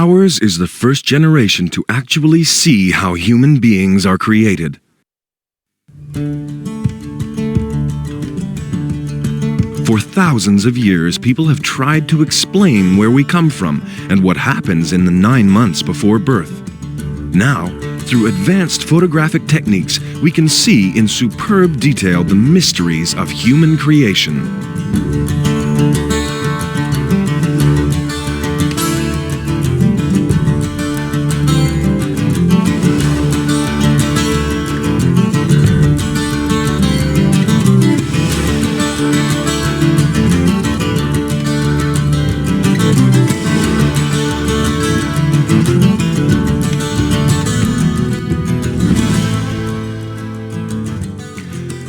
Ours is the first generation to actually see how human beings are created. For thousands of years, people have tried to explain where we come from and what happens in the 9 months before birth. Now, through advanced photographic techniques, we can see in superb detail the mysteries of human creation.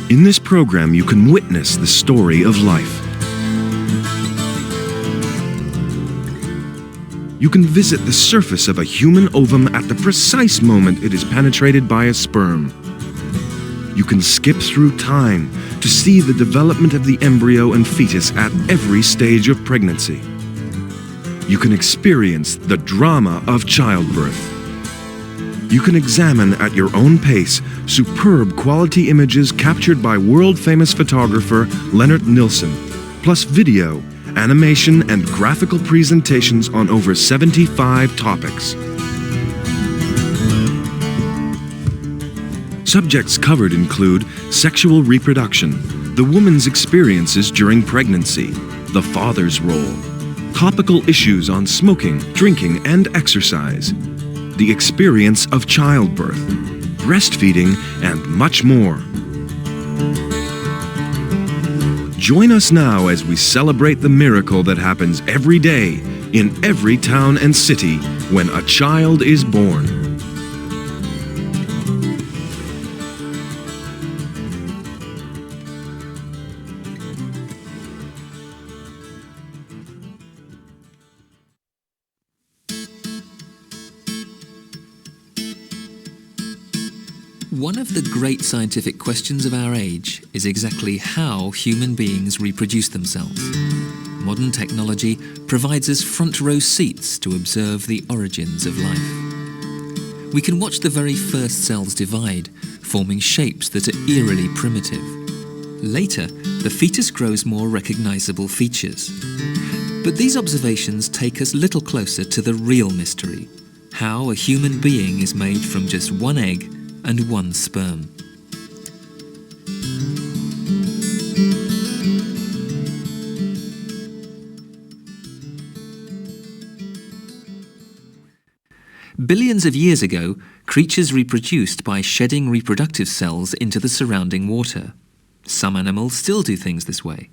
In this program, you can witness the story of life. You can visit the surface of a human ovum at the precise moment it is penetrated by a sperm. You can skip through time to see the development of the embryo and fetus at every stage of pregnancy. You can experience the drama of childbirth. You can examine at your own pace superb quality images captured by world-famous photographer Lennart Nilsson, plus video, animation, and graphical presentations on over 75 topics. Subjects covered include sexual reproduction, the woman's experiences during pregnancy, the father's role, topical issues on smoking, drinking, and exercise, the experience of childbirth, breastfeeding, and much more. Join us now as we celebrate the miracle that happens every day in every town and city when a child is born. One of the great scientific questions of our age is exactly how human beings reproduce themselves. Modern technology provides us front-row seats to observe the origins of life. We can watch the very first cells divide, forming shapes that are eerily primitive. Later, the fetus grows more recognizable features. But these observations take us little closer to the real mystery: how a human being is made from just one egg and one sperm. Billions of years ago, creatures reproduced by shedding reproductive cells into the surrounding water. Some animals still do things this way.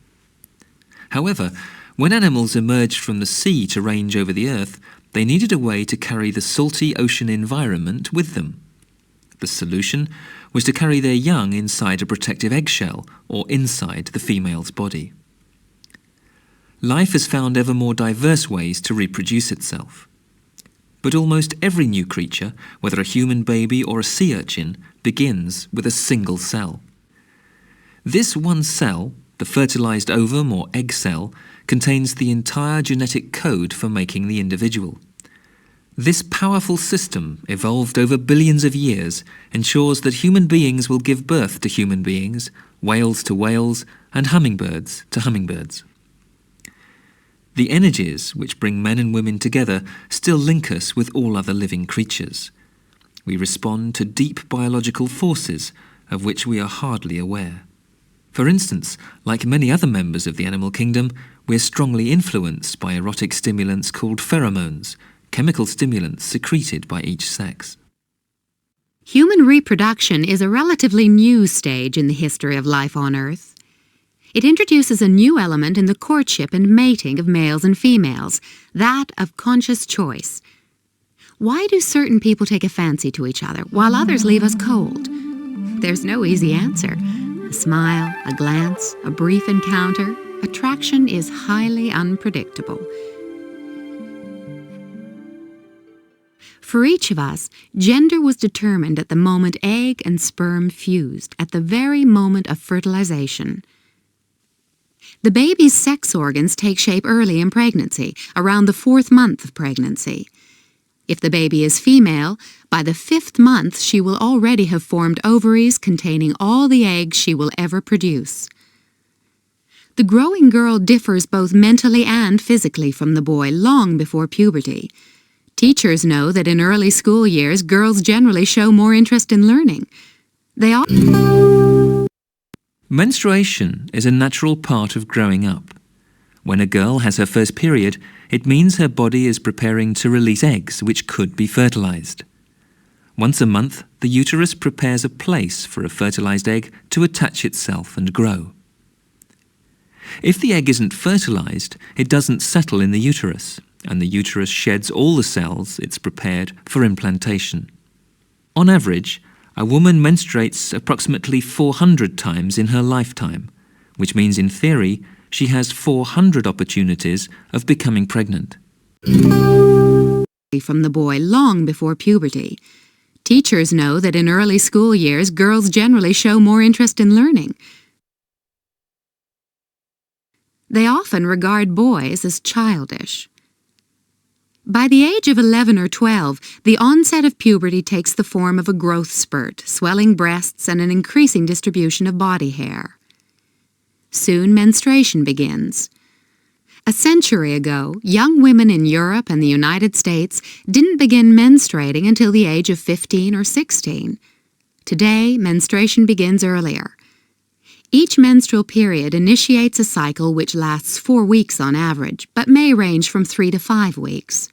However, when animals emerged from the sea to range over the earth, they needed a way to carry the salty ocean environment with them. The solution was to carry their young inside a protective eggshell or inside the female's body. Life has found ever more diverse ways to reproduce itself. But almost every new creature, whether a human baby or a sea urchin, begins with a single cell. This one cell, the fertilized ovum or egg cell, contains the entire genetic code for making the individual. This powerful system, evolved over billions of years, ensures that human beings will give birth to human beings, whales to whales, and hummingbirds to hummingbirds. The energies which bring men and women together still link us with all other living creatures. We respond to deep biological forces of which we are hardly aware. For instance, like many other members of the animal kingdom, we are strongly influenced by erotic stimulants called pheromones, chemical stimulants secreted by each sex. Human reproduction is a relatively new stage in the history of life on Earth. It introduces a new element in the courtship and mating of males and females, that of conscious choice. Why do certain people take a fancy to each other, while others leave us cold? There's no easy answer. A smile, a glance, a brief encounter, attraction is highly unpredictable. For each of us, gender was determined at the moment egg and sperm fused, at the very moment of fertilization. The baby's sex organs take shape early in pregnancy, around the 4th month of pregnancy. If the baby is female, by the 5th month she will already have formed ovaries containing all the eggs she will ever produce. The growing girl differs both mentally and physically from the boy long before puberty. Teachers know that in early school years, girls generally show more interest in learning. Menstruation is a natural part of growing up. When a girl has her first period, it means her body is preparing to release eggs which could be fertilized. Once a month, the uterus prepares a place for a fertilized egg to attach itself and grow. If the egg isn't fertilized, it doesn't settle in the uterus, and the uterus sheds all the cells it's prepared for implantation. On average, a woman menstruates approximately 400 times in her lifetime, which means in theory she has 400 opportunities of becoming pregnant. From the boy long before puberty. Teachers know that in early school years, girls generally show more interest in learning. They often regard boys as childish. By the age of 11 or 12, the onset of puberty takes the form of a growth spurt, swelling breasts, and an increasing distribution of body hair. Soon menstruation begins. A century ago, young women in Europe and the United States didn't begin menstruating until the age of 15 or 16. Today, menstruation begins earlier. Each menstrual period initiates a cycle which lasts 4 weeks on average, but may range from 3 to 5 weeks.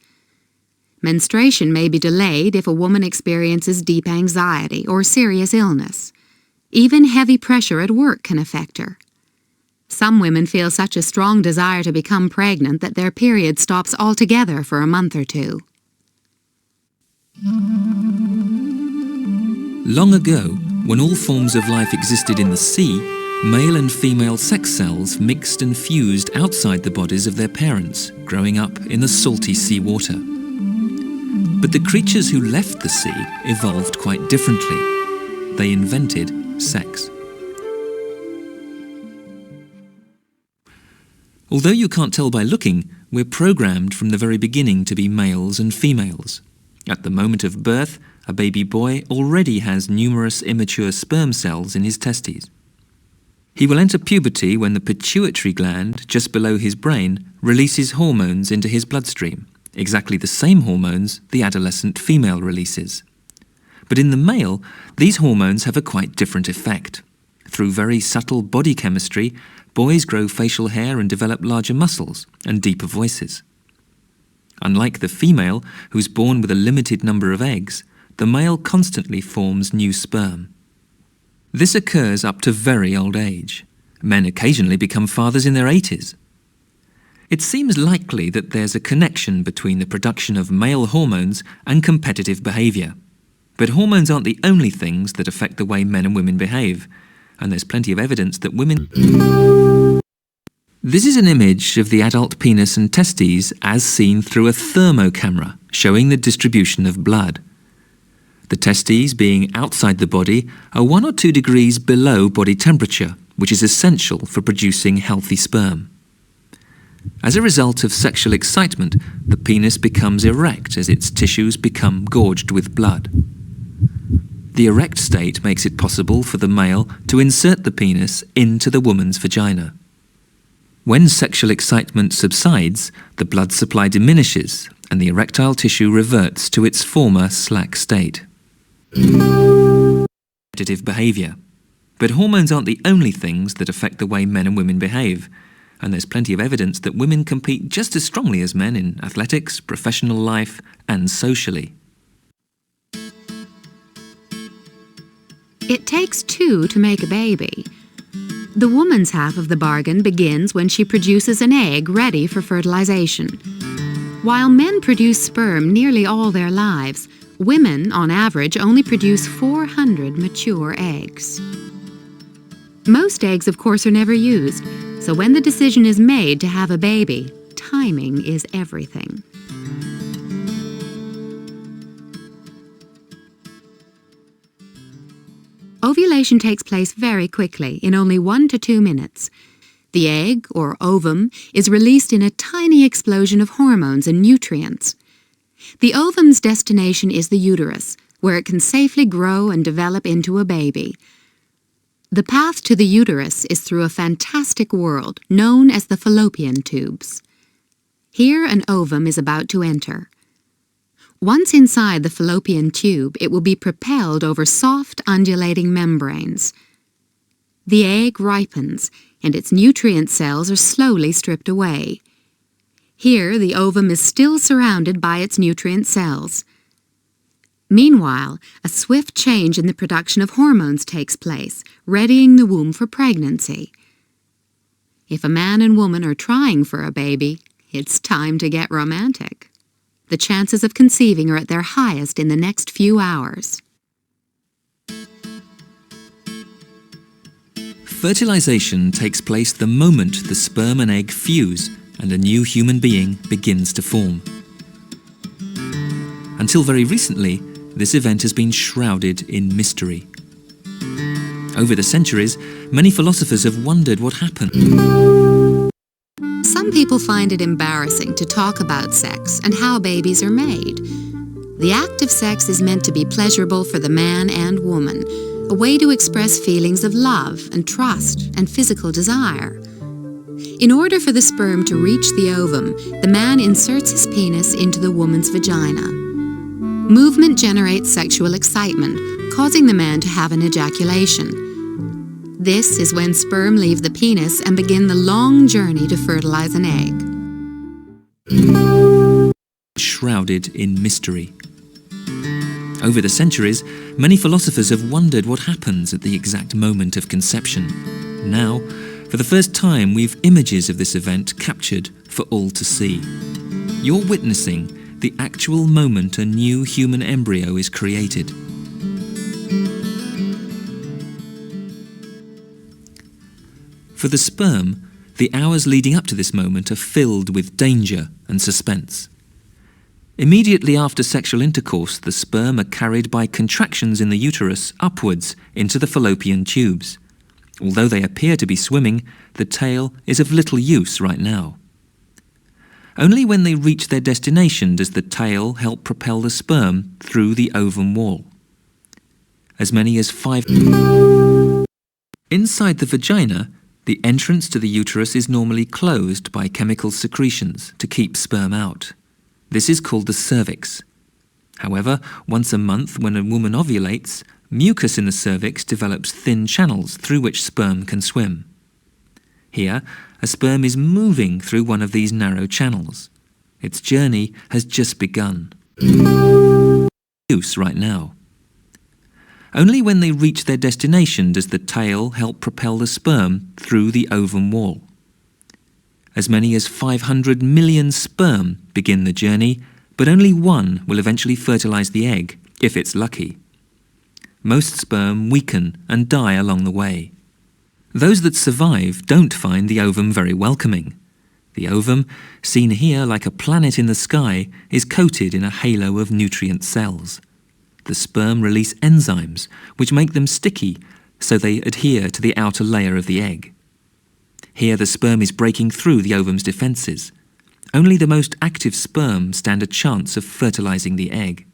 Menstruation may be delayed if a woman experiences deep anxiety or serious illness. Even heavy pressure at work can affect her. Some women feel such a strong desire to become pregnant that their period stops altogether for a month or two. Long ago, when all forms of life existed in the sea, male and female sex cells mixed and fused outside the bodies of their parents, growing up in the salty sea water. But the creatures who left the sea evolved quite differently. They invented sex. Although you can't tell by looking, we're programmed from the very beginning to be males and females. At the moment of birth, a baby boy already has numerous immature sperm cells in his testes. He will enter puberty when the pituitary gland, just below his brain, releases hormones into his bloodstream, exactly the same hormones the adolescent female releases. But in the male, these hormones have a quite different effect. Through very subtle body chemistry, boys grow facial hair and develop larger muscles and deeper voices. Unlike the female, who's born with a limited number of eggs, the male constantly forms new sperm. This occurs up to very old age. Men occasionally become fathers in their 80s. It seems likely that there's a connection between the production of male hormones and competitive behavior. But hormones aren't the only things that affect the way men and women behave, and there's plenty of evidence that women... This is an image of the adult penis and testes as seen through a thermocamera, showing the distribution of blood. The testes, being outside the body, are 1 or 2 degrees below body temperature, which is essential for producing healthy sperm. As a result of sexual excitement, the penis becomes erect as its tissues become gorged with blood. The erect state makes it possible for the male to insert the penis into the woman's vagina. When sexual excitement subsides, the blood supply diminishes and the erectile tissue reverts to its former slack state. Competitive behavior. But hormones aren't the only things that affect the way men and women behave, and there's plenty of evidence that women compete just as strongly as men in athletics, professional life, and socially. It takes 2 to make a baby. The woman's half of the bargain begins when she produces an egg ready for fertilization. While men produce sperm nearly all their lives, women, on average, only produce 400 mature eggs. Most eggs, of course, are never used, so when the decision is made to have a baby, timing is everything. Ovulation takes place very quickly, in only 1 to 2 minutes. The egg, or ovum, is released in a tiny explosion of hormones and nutrients. The ovum's destination is the uterus, where it can safely grow and develop into a baby. The path to the uterus is through a fantastic world known as the fallopian tubes. Here an ovum is about to enter. Once inside the fallopian tube, it will be propelled over soft, undulating membranes. The egg ripens, and its nutrient cells are slowly stripped away. Here, the ovum is still surrounded by its nutrient cells. Meanwhile, a swift change in the production of hormones takes place, readying the womb for pregnancy. If a man and woman are trying for a baby, it's time to get romantic. The chances of conceiving are at their highest in the next few hours. Fertilization takes place the moment the sperm and egg fuse and a new human being begins to form. Until very recently, this event has been shrouded in mystery. Over the centuries, many philosophers have wondered what happened. Some people find it embarrassing to talk about sex and how babies are made. The act of sex is meant to be pleasurable for the man and woman, a way to express feelings of love and trust and physical desire. In order for the sperm to reach the ovum, the man inserts his penis into the woman's vagina. Movement generates sexual excitement, causing the man to have an ejaculation. This is when sperm leave the penis and begin the long journey to fertilize an egg. Shrouded in mystery. Over the centuries, many philosophers have wondered what happens at the exact moment of conception. Now, for the first time, we've images of this event captured for all to see. You're witnessing the actual moment a new human embryo is created. For the sperm, the hours leading up to this moment are filled with danger and suspense. Immediately after sexual intercourse, the sperm are carried by contractions in the uterus upwards into the fallopian tubes. Although they appear to be swimming, the tail is of little use right now. Only when they reach their destination does the tail help propel the sperm through the ovum wall. As many as 5. Inside the vagina, the entrance to the uterus is normally closed by chemical secretions to keep sperm out. This is called the cervix. However, once a month when a woman ovulates, mucus in the cervix develops thin channels through which sperm can swim. Here, a sperm is moving through one of these narrow channels. Its journey has just begun. Use right now. Only when they reach their destination does the tail help propel the sperm through the ovum wall. As many as 500 million sperm begin the journey, but only one will eventually fertilize the egg, if it's lucky. Most sperm weaken and die along the way. Those that survive don't find the ovum very welcoming. The ovum, seen here like a planet in the sky, is coated in a halo of nutrient cells. The sperm release enzymes, which make them sticky, so they adhere to the outer layer of the egg. Here the sperm is breaking through the ovum's defenses. Only the most active sperm stand a chance of fertilizing the egg.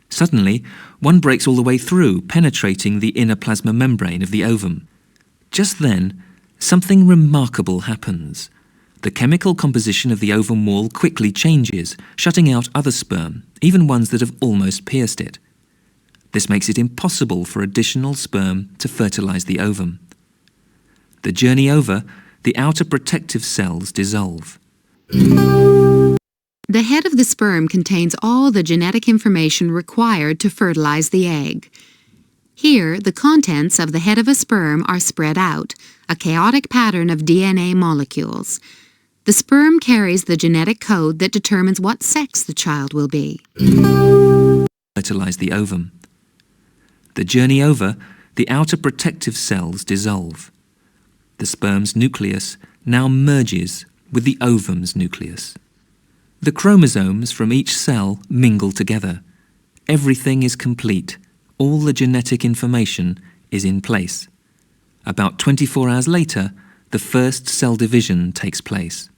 Suddenly, one breaks all the way through, penetrating the inner plasma membrane of the ovum. Just then, something remarkable happens. The chemical composition of the ovum wall quickly changes, shutting out other sperm, even ones that have almost pierced it. This makes it impossible for additional sperm to fertilize the ovum. The journey over, the outer protective cells dissolve. The head of the sperm contains all the genetic information required to fertilize the egg. Here, the contents of the head of a sperm are spread out, a chaotic pattern of DNA molecules. The sperm carries the genetic code that determines what sex the child will be. Fertilize the ovum. The journey over, the outer protective cells dissolve. The sperm's nucleus now merges with the ovum's nucleus. The chromosomes from each cell mingle together. Everything is complete. All the genetic information is in place. About 24 hours later, the first cell division takes place.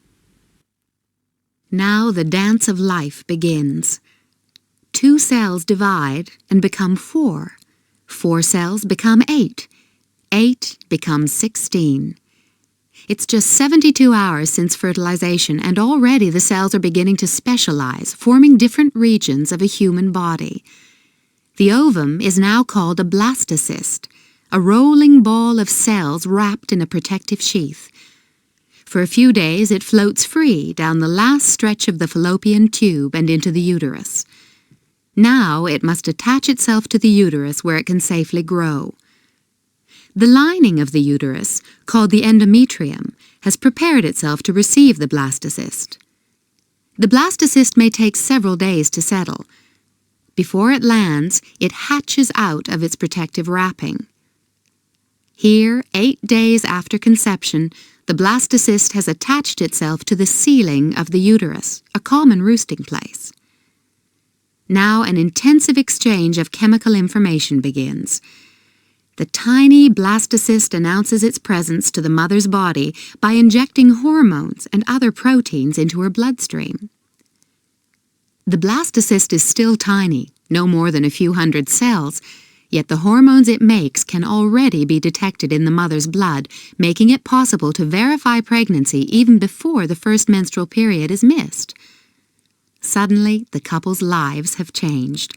Now the dance of life begins. 2 cells divide and become 4. 4 cells become 8. 8 becomes 16. It's just 72 hours since fertilization, and already the cells are beginning to specialize, forming different regions of a human body. The ovum is now called a blastocyst, a rolling ball of cells wrapped in a protective sheath. For a few days, it floats free down the last stretch of the fallopian tube and into the uterus. Now it must attach itself to the uterus where it can safely grow. The lining of the uterus, called the endometrium, has prepared itself to receive the blastocyst. The blastocyst may take several days to settle. Before it lands, it hatches out of its protective wrapping. Here, 8 days after conception, the blastocyst has attached itself to the ceiling of the uterus, a common roosting place. Now an intensive exchange of chemical information begins. The tiny blastocyst announces its presence to the mother's body by injecting hormones and other proteins into her bloodstream. The blastocyst is still tiny, no more than a few hundred cells, yet the hormones it makes can already be detected in the mother's blood, making it possible to verify pregnancy even before the first menstrual period is missed. Suddenly, the couple's lives have changed.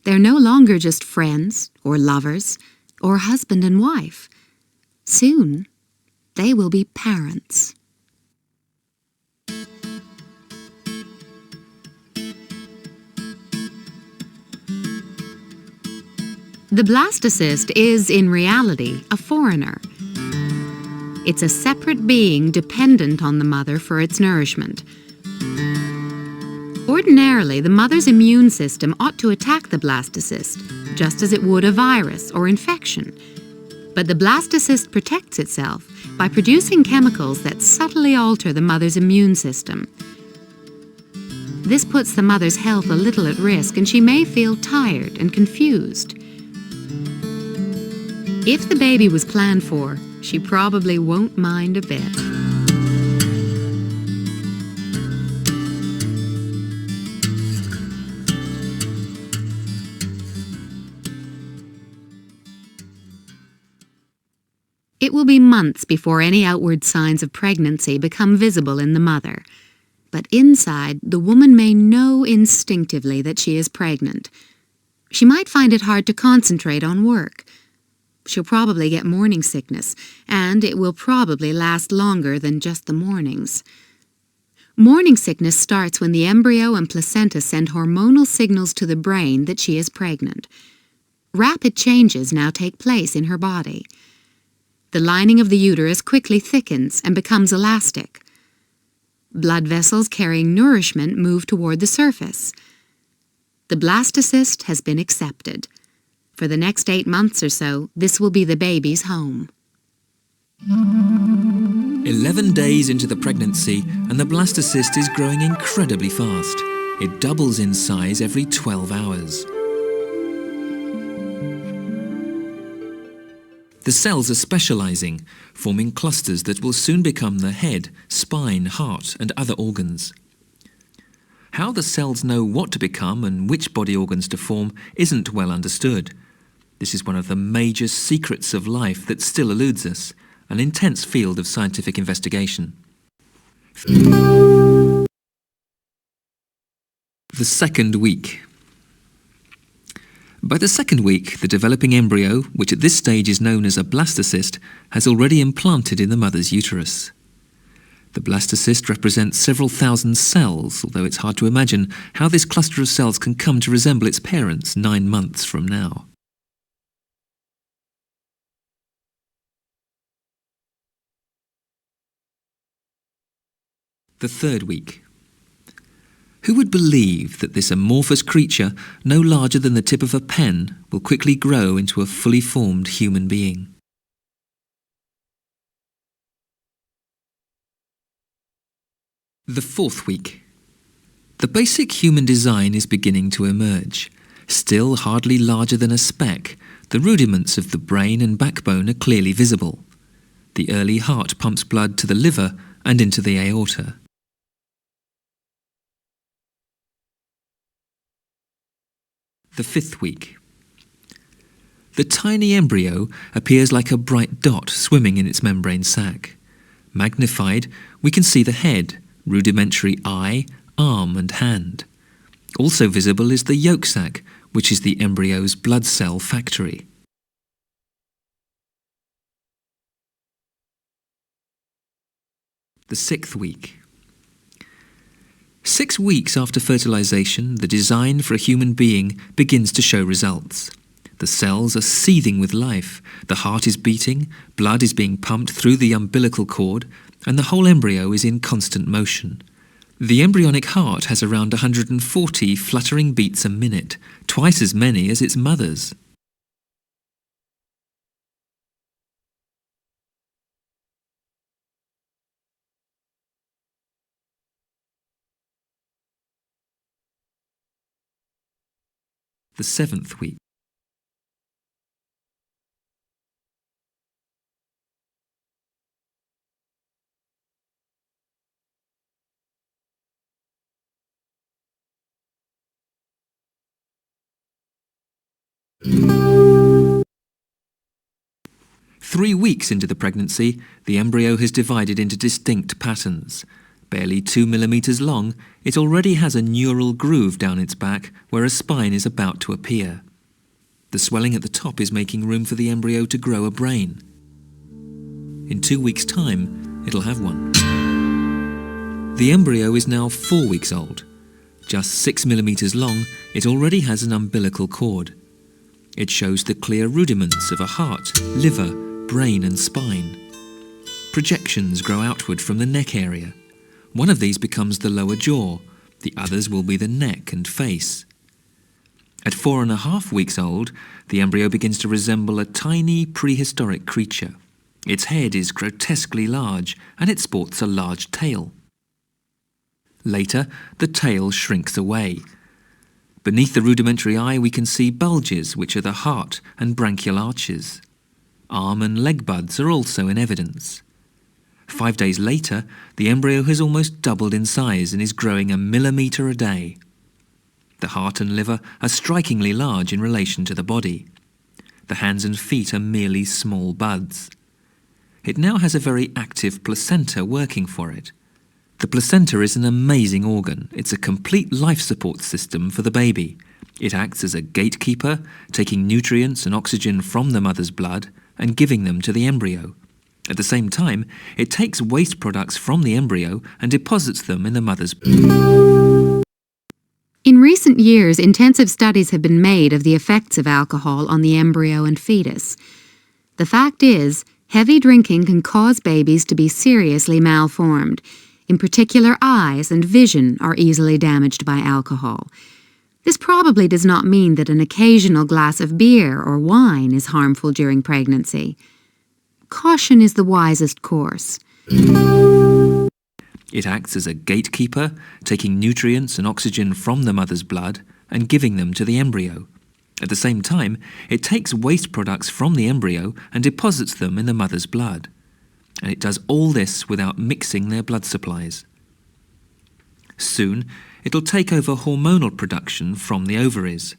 They're no longer just friends or lovers or husband and wife. Soon, they will be parents. The blastocyst is, in reality, a foreigner. It's a separate being dependent on the mother for its nourishment. Ordinarily, the mother's immune system ought to attack the blastocyst, just as it would a virus or infection. But the blastocyst protects itself by producing chemicals that subtly alter the mother's immune system. This puts the mother's health a little at risk, and she may feel tired and confused. If the baby was planned for, she probably won't mind a bit. It will be months before any outward signs of pregnancy become visible in the mother. But inside, the woman may know instinctively that she is pregnant. She might find it hard to concentrate on work. She'll probably get morning sickness, and it will probably last longer than just the mornings. Morning sickness starts when the embryo and placenta send hormonal signals to the brain that she is pregnant. Rapid changes now take place in her body. The lining of the uterus quickly thickens and becomes elastic. Blood vessels carrying nourishment move toward the surface. The blastocyst has been accepted. For the next 8 months or so, this will be the baby's home. 11 days into the pregnancy, and the blastocyst is growing incredibly fast. It doubles in size every 12 hours. The cells are specializing, forming clusters that will soon become the head, spine, heart, and other organs. How the cells know what to become and which body organs to form isn't well understood. This is one of the major secrets of life that still eludes us, an intense field of scientific investigation. The second week. By the second week, the developing embryo, which at this stage is known as a blastocyst, has already implanted in the mother's uterus. The blastocyst represents several thousand cells, although it's hard to imagine how this cluster of cells can come to resemble its parents 9 months from now. The third week. Who would believe that this amorphous creature, no larger than the tip of a pen, will quickly grow into a fully formed human being? The fourth week. The basic human design is beginning to emerge. Still hardly larger than a speck, the rudiments of the brain and backbone are clearly visible. The early heart pumps blood to the liver and into the aorta. The 5th week. The tiny embryo appears like a bright dot swimming in its membrane sac. Magnified, we can see the head, rudimentary eye, arm and hand. Also visible is the yolk sac, which is the embryo's blood cell factory. The 6th week. 6 weeks after fertilization, the design for a human being begins to show results. The cells are seething with life, the heart is beating, blood is being pumped through the umbilical cord, and the whole embryo is in constant motion. The embryonic heart has around 140 fluttering beats a minute, twice as many as its mother's. The 7th week. Three weeks into the pregnancy, the embryo has divided into distinct patterns. Barely 2 millimeters long, it already has a neural groove down its back where a spine is about to appear. The swelling at the top is making room for the embryo to grow a brain. In 2 weeks' time, it'll have one. The embryo is now 4 weeks old. Just 6 millimeters long, it already has an umbilical cord. It shows the clear rudiments of a heart, liver, brain and spine. Projections grow outward from the neck area. One of these becomes the lower jaw, the others will be the neck and face. At 4.5 weeks old, the embryo begins to resemble a tiny prehistoric creature. Its head is grotesquely large and it sports a large tail. Later, the tail shrinks away. Beneath the rudimentary eye we can see bulges, which are the heart and branchial arches. Arm and leg buds are also in evidence. 5 days later, the embryo has almost doubled in size and is growing a millimeter a day. The heart and liver are strikingly large in relation to the body. The hands and feet are merely small buds. It now has a very active placenta working for it. The placenta is an amazing organ. It's a complete life support system for the baby. It acts as a gatekeeper, taking nutrients and oxygen from the mother's blood and giving them to the embryo. At the same time, it takes waste products from the embryo and deposits them in the mother's. In recent years, intensive studies have been made of the effects of alcohol on the embryo and fetus. The fact is, heavy drinking can cause babies to be seriously malformed. In particular, eyes and vision are easily damaged by alcohol. This probably does not mean that an occasional glass of beer or wine is harmful during pregnancy. Caution is the wisest course. It acts as a gatekeeper, taking nutrients and oxygen from the mother's blood and giving them to the embryo. At the same time, it takes waste products from the embryo and deposits them in the mother's blood. And it does all this without mixing their blood supplies. Soon, it'll take over hormonal production from the ovaries.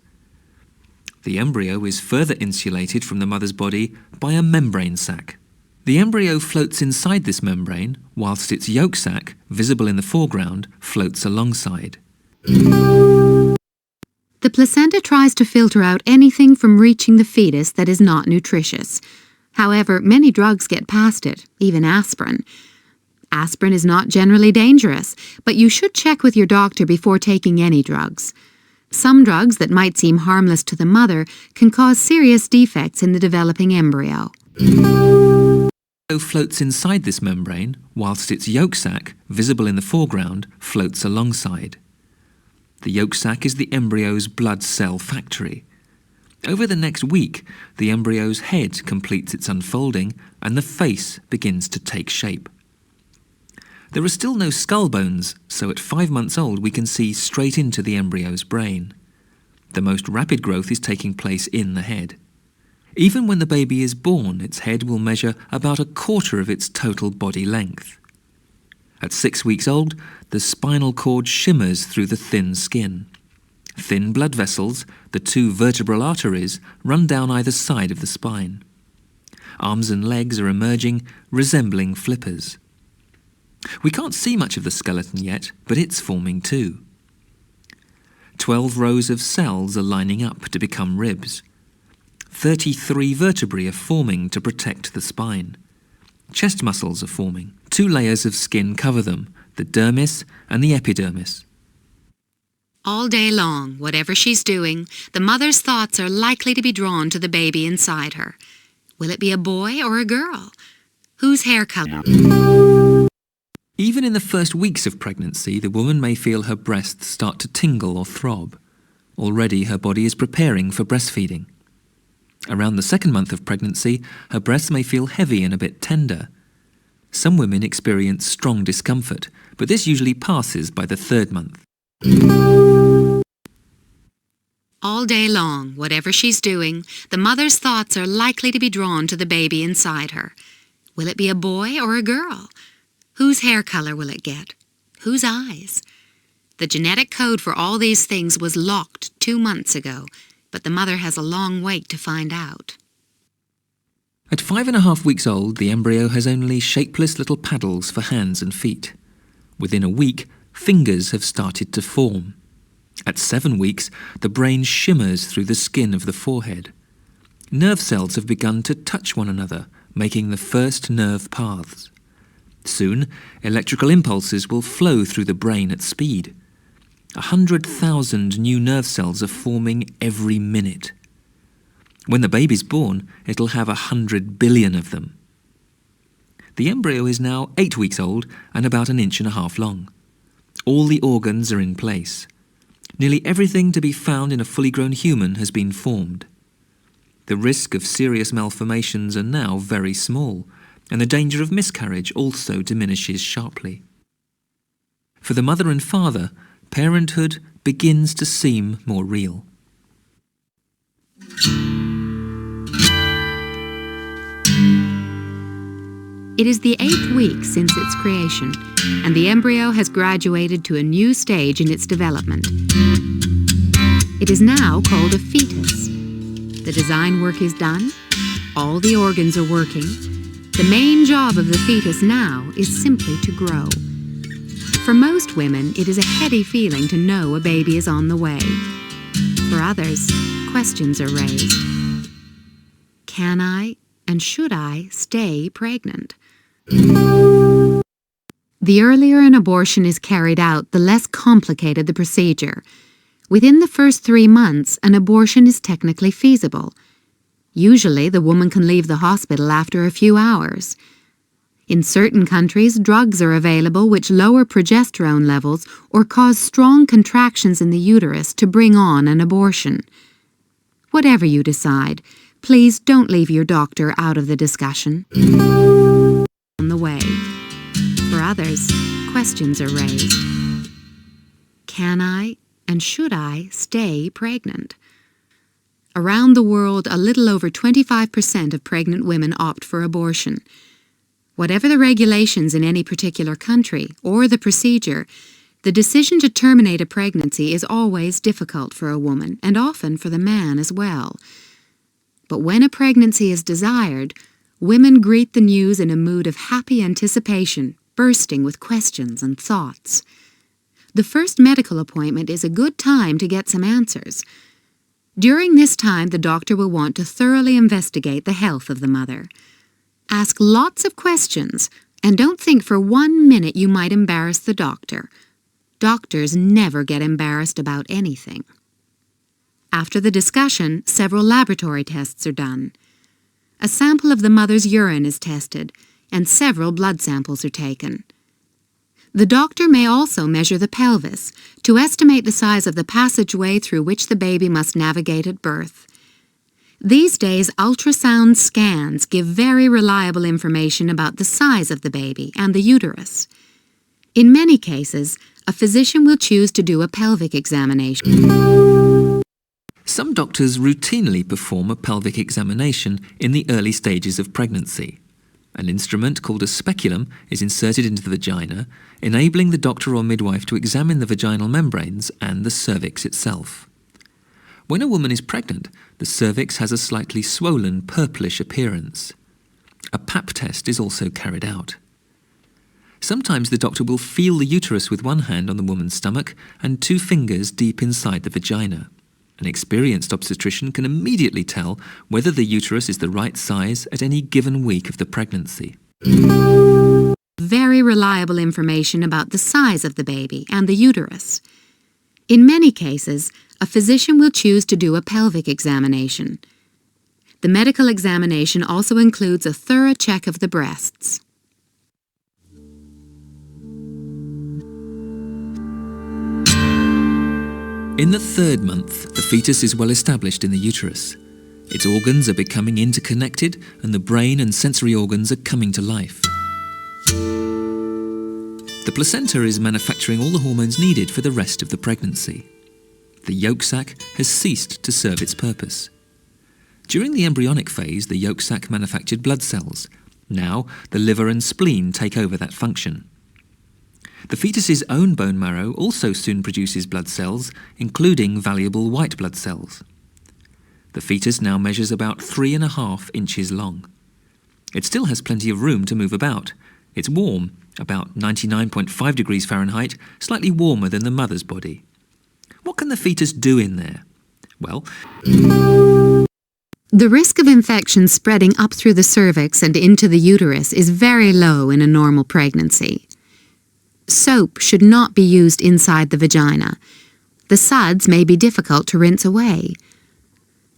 The embryo is further insulated from the mother's body by a membrane sac. The embryo floats inside this membrane, whilst its yolk sac, visible in the foreground, floats alongside. The placenta tries to filter out anything from reaching the fetus that is not nutritious. However, many drugs get past it, even aspirin. Aspirin is not generally dangerous, but you should check with your doctor before taking any drugs. Some drugs that might seem harmless to the mother can cause serious defects in the developing embryo. The embryo floats inside this membrane, whilst its yolk sac, visible in the foreground, floats alongside. The yolk sac is the embryo's blood cell factory. Over the next week, the embryo's head completes its unfolding and the face begins to take shape. There are still no skull bones, so at 5 months old we can see straight into the embryo's brain. The most rapid growth is taking place in the head. Even when the baby is born, its head will measure about 1/4 of its total body length. At 6 weeks old, the spinal cord shimmers through the thin skin. Thin blood vessels, the two vertebral arteries, run down either side of the spine. Arms and legs are emerging, resembling flippers. We can't see much of the skeleton yet, but it's forming too. 12 rows of cells are lining up to become ribs. 33 vertebrae are forming to protect the spine. Chest muscles are forming. 2 layers of skin cover them, the dermis and the epidermis. All day long, whatever she's doing, the mother's thoughts are likely to be drawn to the baby inside her. Will it be a boy or a girl? Whose hair color? Even in the first weeks of pregnancy, the woman may feel her breasts start to tingle or throb. Already her body is preparing for breastfeeding. Around the 2nd month of pregnancy, her breasts may feel heavy and a bit tender. Some women experience strong discomfort, but this usually passes by the 3rd month. All day long, whatever she's doing, the mother's thoughts are likely to be drawn to the baby inside her. Will it be a boy or a girl? Whose hair color will it get? Whose eyes? The genetic code for all these things was locked 2 months ago, but the mother has a long wait to find out. At 5.5 weeks old, the embryo has only shapeless little paddles for hands and feet. Within a week, fingers have started to form. At 7 weeks, the brain shimmers through the skin of the forehead. Nerve cells have begun to touch one another, making the first nerve paths. Soon, electrical impulses will flow through the brain at speed. 100,000 new nerve cells are forming every minute. When the baby's born, it'll have 100 billion of them. The embryo is now 8 weeks old and about 1.5 inches long. All the organs are in place. Nearly everything to be found in a fully grown human has been formed. The risk of serious malformations are now very small, and the danger of miscarriage also diminishes sharply. For the mother and father, parenthood begins to seem more real. It is the 8th week since its creation, and the embryo has graduated to a new stage in its development. It is now called a fetus. The design work is done. All the organs are working. The main job of the fetus now is simply to grow. For most women, it is a heady feeling to know a baby is on the way. For others, questions are raised. Can I and should I stay pregnant? The earlier an abortion is carried out, the less complicated the procedure. Within the first 3 months, an abortion is technically feasible. Usually, the woman can leave the hospital after a few hours. In certain countries, drugs are available which lower progesterone levels or cause strong contractions in the uterus to bring on an abortion. Whatever you decide, please don't leave your doctor out of the discussion. On the way. For others, questions are raised. Can I and should I stay pregnant? Around the world, a little over 25% of pregnant women opt for abortion. Whatever the regulations in any particular country or the procedure, the decision to terminate a pregnancy is always difficult for a woman and often for the man as well. But when a pregnancy is desired, women greet the news in a mood of happy anticipation, bursting with questions and thoughts. The first medical appointment is a good time to get some answers. During this time, the doctor will want to thoroughly investigate the health of the mother. Ask lots of questions, and don't think for 1 minute you might embarrass the doctor. Doctors never get embarrassed about anything. After the discussion, several laboratory tests are done. A sample of the mother's urine is tested, and several blood samples are taken. The doctor may also measure the pelvis to estimate the size of the passageway through which the baby must navigate at birth. These days, ultrasound scans give very reliable information about the size of the baby and the uterus. In many cases, a physician will choose to do a pelvic examination. Some doctors routinely perform a pelvic examination in the early stages of pregnancy. An instrument called a speculum is inserted into the vagina, enabling the doctor or midwife to examine the vaginal membranes and the cervix itself. When a woman is pregnant, the cervix has a slightly swollen, purplish appearance. A Pap test is also carried out. Sometimes the doctor will feel the uterus with one hand on the woman's stomach and 2 fingers deep inside the vagina. An experienced obstetrician can immediately tell whether the uterus is the right size at any given week of the pregnancy. Very reliable information about the size of the baby and the uterus. In many cases, a physician will choose to do a pelvic examination. The medical examination also includes a thorough check of the breasts. In the 3rd month, the fetus is well established in the uterus. Its organs are becoming interconnected and the brain and sensory organs are coming to life. The placenta is manufacturing all the hormones needed for the rest of the pregnancy. The yolk sac has ceased to serve its purpose. During the embryonic phase, the yolk sac manufactured blood cells. Now, the liver and spleen take over that function. The fetus's own bone marrow also soon produces blood cells, including valuable white blood cells. The fetus now measures about 3.5 inches long. It still has plenty of room to move about. It's warm, about 99.5 degrees Fahrenheit, slightly warmer than the mother's body. What can the fetus do in there? Well, the risk of infection spreading up through the cervix and into the uterus is very low in a normal pregnancy. Soap should not be used inside the vagina. The suds may be difficult to rinse away.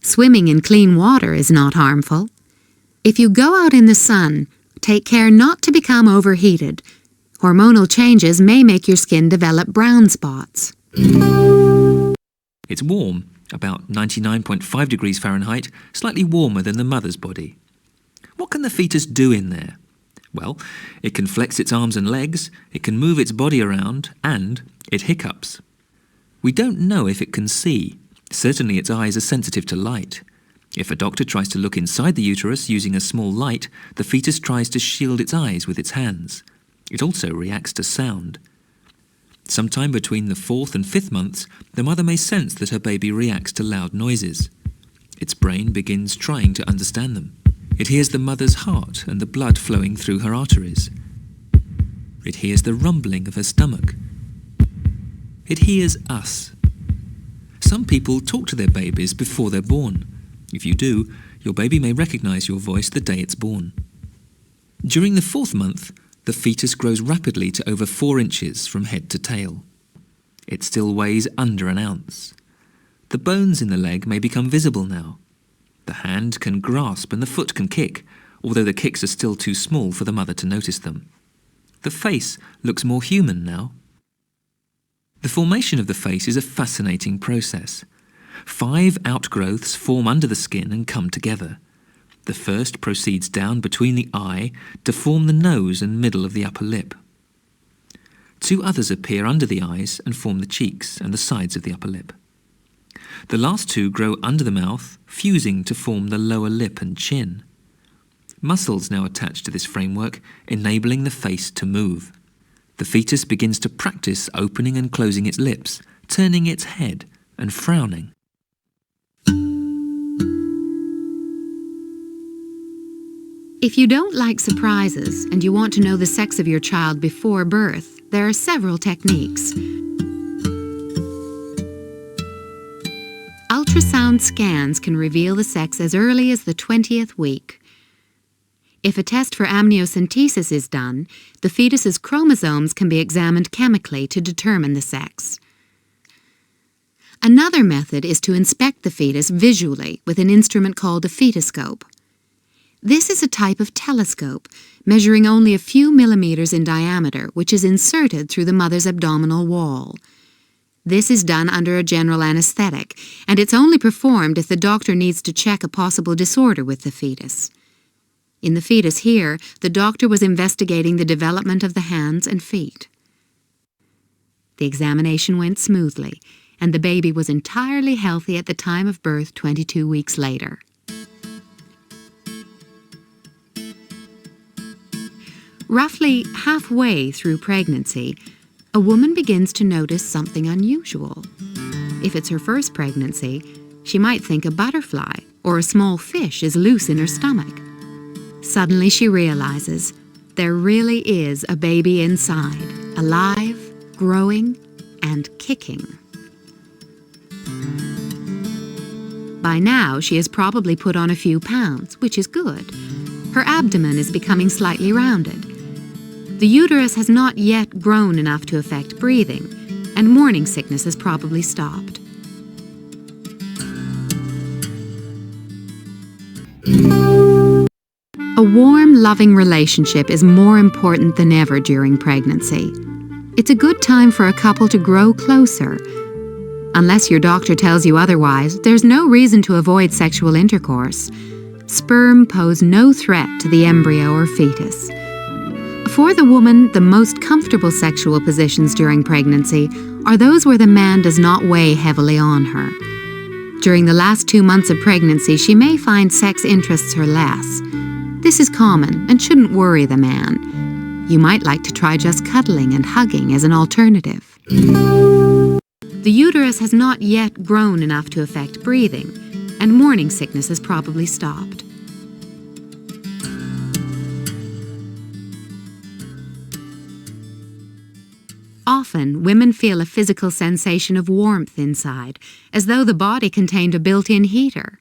Swimming in clean water is not harmful. If you go out in the sun, take care not to become overheated. Hormonal changes may make your skin develop brown spots. It's warm, about 99.5 degrees Fahrenheit, slightly warmer than the mother's body. What can the fetus do in there? Well, it can flex its arms and legs, it can move its body around, and it hiccups. We don't know if it can see. Certainly its eyes are sensitive to light. If a doctor tries to look inside the uterus using a small light, the fetus tries to shield its eyes with its hands. It also reacts to sound. Sometime between the 4th and 5th months, the mother may sense that her baby reacts to loud noises. Its brain begins trying to understand them. It hears the mother's heart and the blood flowing through her arteries. It hears the rumbling of her stomach. It hears us. Some people talk to their babies before they're born. If you do, your baby may recognize your voice the day it's born. During the 4th month, the fetus grows rapidly to over 4 inches from head to tail. It still weighs under an ounce. The bones in the leg may become visible now. The hand can grasp and the foot can kick, although the kicks are still too small for the mother to notice them. The face looks more human now. The formation of the face is a fascinating process. 5 outgrowths form under the skin and come together. The first proceeds down between the eye to form the nose and middle of the upper lip. 2 others appear under the eyes and form the cheeks and the sides of the upper lip. The last 2 grow under the mouth, fusing to form the lower lip and chin. Muscles now attach to this framework, enabling the face to move. The fetus begins to practice opening and closing its lips, turning its head and frowning. If you don't like surprises and you want to know the sex of your child before birth, there are several techniques. Ultrasound scans can reveal the sex as early as the 20th week. If a test for amniocentesis is done, the fetus's chromosomes can be examined chemically to determine the sex. Another method is to inspect the fetus visually with an instrument called a fetoscope. This is a type of telescope, measuring only a few millimeters in diameter, which is inserted through the mother's abdominal wall. This is done under a general anesthetic, and it's only performed if the doctor needs to check a possible disorder with the fetus. In the fetus here, the doctor was investigating the development of the hands and feet. The examination went smoothly, and the baby was entirely healthy at the time of birth 22 weeks later. Roughly halfway through pregnancy, a woman begins to notice something unusual. If it's her first pregnancy, she might think a butterfly or a small fish is loose in her stomach. Suddenly she realizes there really is a baby inside, alive, growing, and kicking. By now, she has probably put on a few pounds, which is good. Her abdomen is becoming slightly rounded. The uterus has not yet grown enough to affect breathing, and morning sickness has probably stopped. A warm, loving relationship is more important than ever during pregnancy. It's a good time for a couple to grow closer. Unless your doctor tells you otherwise, there's no reason to avoid sexual intercourse. Sperm pose no threat to the embryo or fetus. For the woman, the most comfortable sexual positions during pregnancy are those where the man does not weigh heavily on her. During the last 2 months of pregnancy, she may find sex interests her less. This is common and shouldn't worry the man. You might like to try just cuddling and hugging as an alternative. The uterus has not yet grown enough to affect breathing, and morning sickness has probably stopped. Often, women feel a physical sensation of warmth inside, as though the body contained a built-in heater.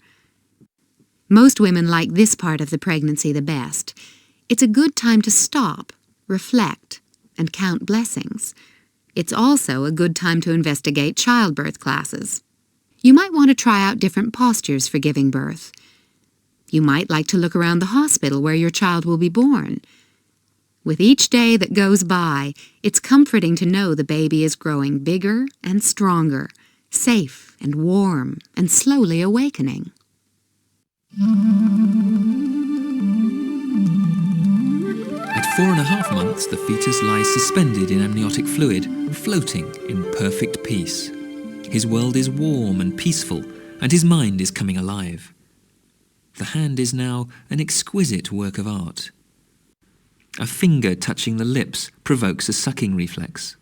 Most women like this part of the pregnancy the best. It's a good time to stop, reflect, and count blessings. It's also a good time to investigate childbirth classes. You might want to try out different postures for giving birth. You might like to look around the hospital where your child will be born. With each day that goes by, it's comforting to know the baby is growing bigger and stronger, safe and warm, and slowly awakening. At 4.5 months, the fetus lies suspended in amniotic fluid, floating in perfect peace. His world is warm and peaceful, and his mind is coming alive. The hand is now an exquisite work of art. A finger touching the lips provokes a sucking reflex.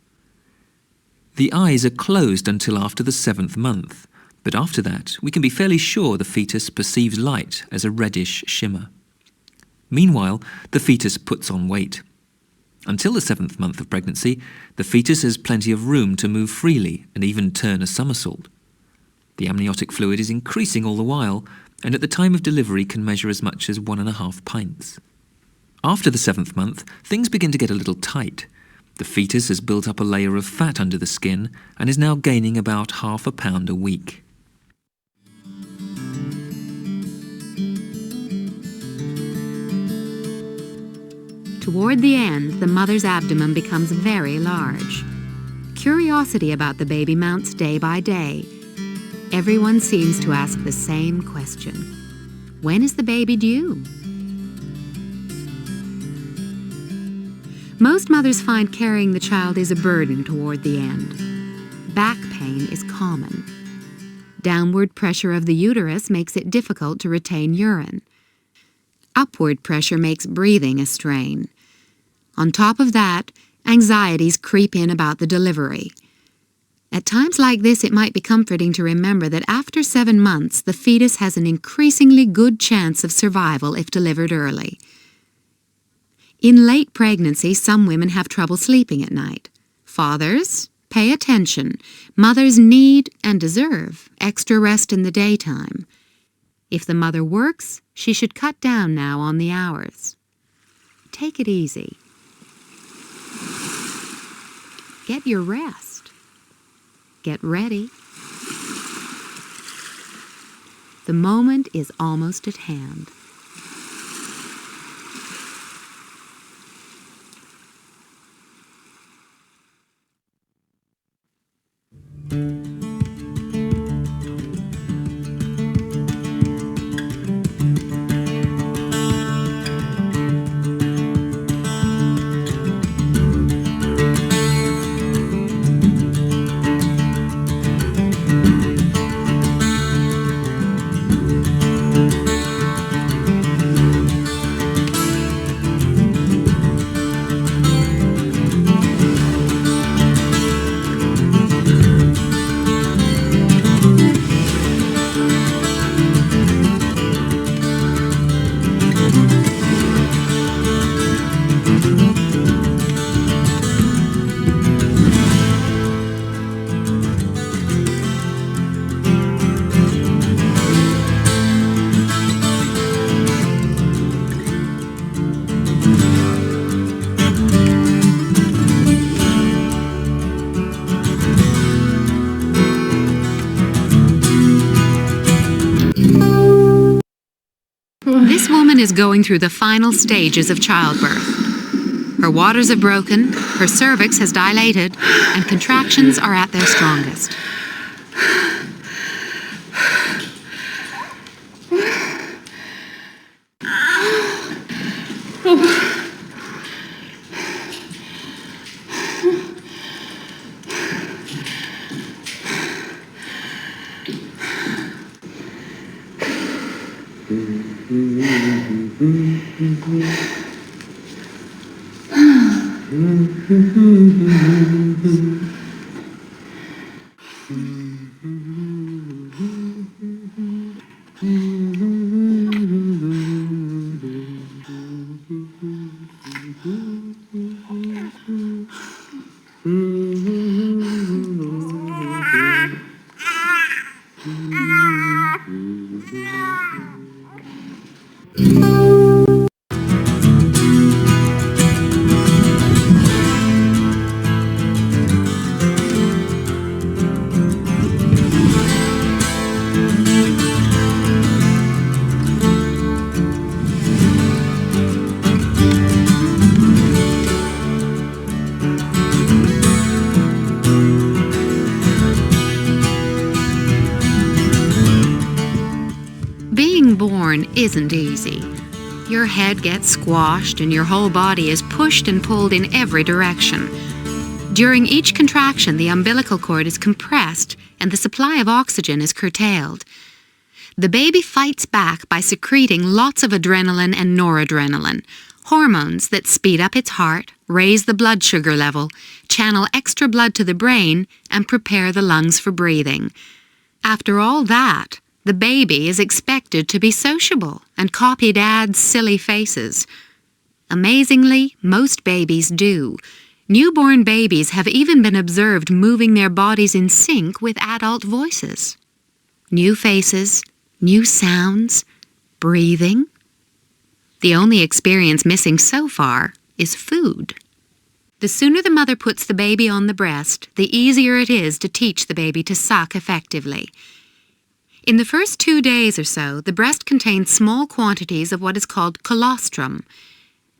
The eyes are closed until after the 7th month, but after that we can be fairly sure the fetus perceives light as a reddish shimmer. Meanwhile, the fetus puts on weight. Until the 7th month of pregnancy, the fetus has plenty of room to move freely and even turn a somersault. The amniotic fluid is increasing all the while, and at the time of delivery can measure as much as 1.5 pints. After the 7th month, things begin to get a little tight. The fetus has built up a layer of fat under the skin and is now gaining about 0.5 pound a week. Toward the end, the mother's abdomen becomes very large. Curiosity about the baby mounts day by day. Everyone seems to ask the same question. When is the baby due? Most mothers find carrying the child is a burden toward the end. Back pain is common. Downward pressure of the uterus makes it difficult to retain urine. Upward pressure makes breathing a strain. On top of that, anxieties creep in about the delivery. At times like this, it might be comforting to remember that after 7 months, the fetus has an increasingly good chance of survival if delivered early. In late pregnancy, some women have trouble sleeping at night. Fathers, pay attention. Mothers need and deserve extra rest in the daytime. If the mother works, she should cut down now on the hours. Take it easy. Get your rest. Get ready. The moment is almost at hand. is going through the final stages of childbirth. Her waters have broken, her cervix has dilated, and contractions are at their strongest. Being born isn't easy. Your head gets squashed and your whole body is pushed and pulled in every direction. During each contraction, the umbilical cord is compressed and the supply of oxygen is curtailed. The baby fights back by secreting lots of adrenaline and noradrenaline, hormones that speed up its heart, raise the blood sugar level, channel extra blood to the brain, and prepare the lungs for breathing. After all that, the baby is expected to be sociable and copy Dad's silly faces. Amazingly, most babies do. Newborn babies have even been observed moving their bodies in sync with adult voices. New faces, new sounds, breathing. The only experience missing so far is food. The sooner the mother puts the baby on the breast, the easier it is to teach the baby to suck effectively. In the first 2 days or so, the breast contains small quantities of what is called colostrum.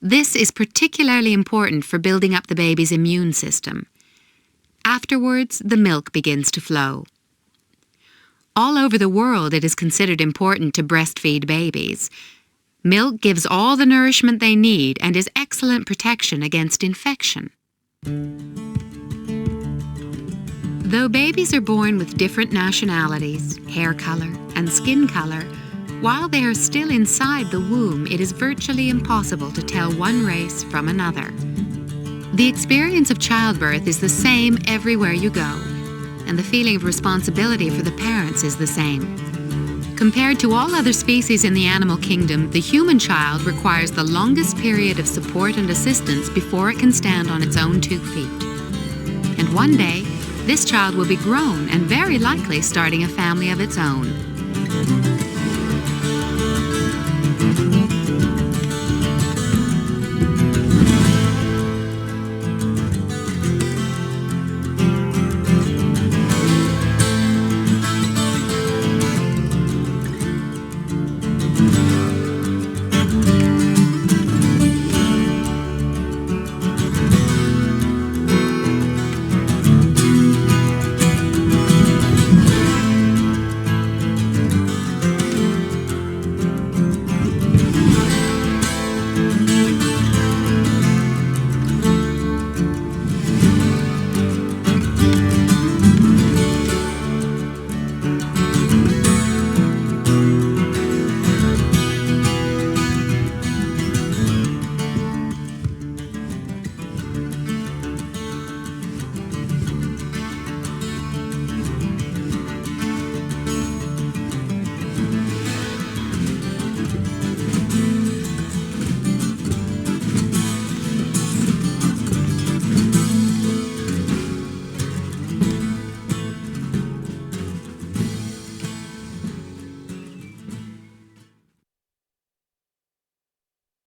This is particularly important for building up the baby's immune system. Afterwards, the milk begins to flow. All over the world, it is considered important to breastfeed babies. Milk gives all the nourishment they need and is excellent protection against infection. Though babies are born with different nationalities, hair color, and skin color, while they are still inside the womb, it is virtually impossible to tell one race from another. The experience of childbirth is the same everywhere you go, and the feeling of responsibility for the parents is the same. Compared to all other species in the animal kingdom, the human child requires the longest period of support and assistance before it can stand on its own 2 feet. And one day, this child will be grown and very likely starting a family of its own.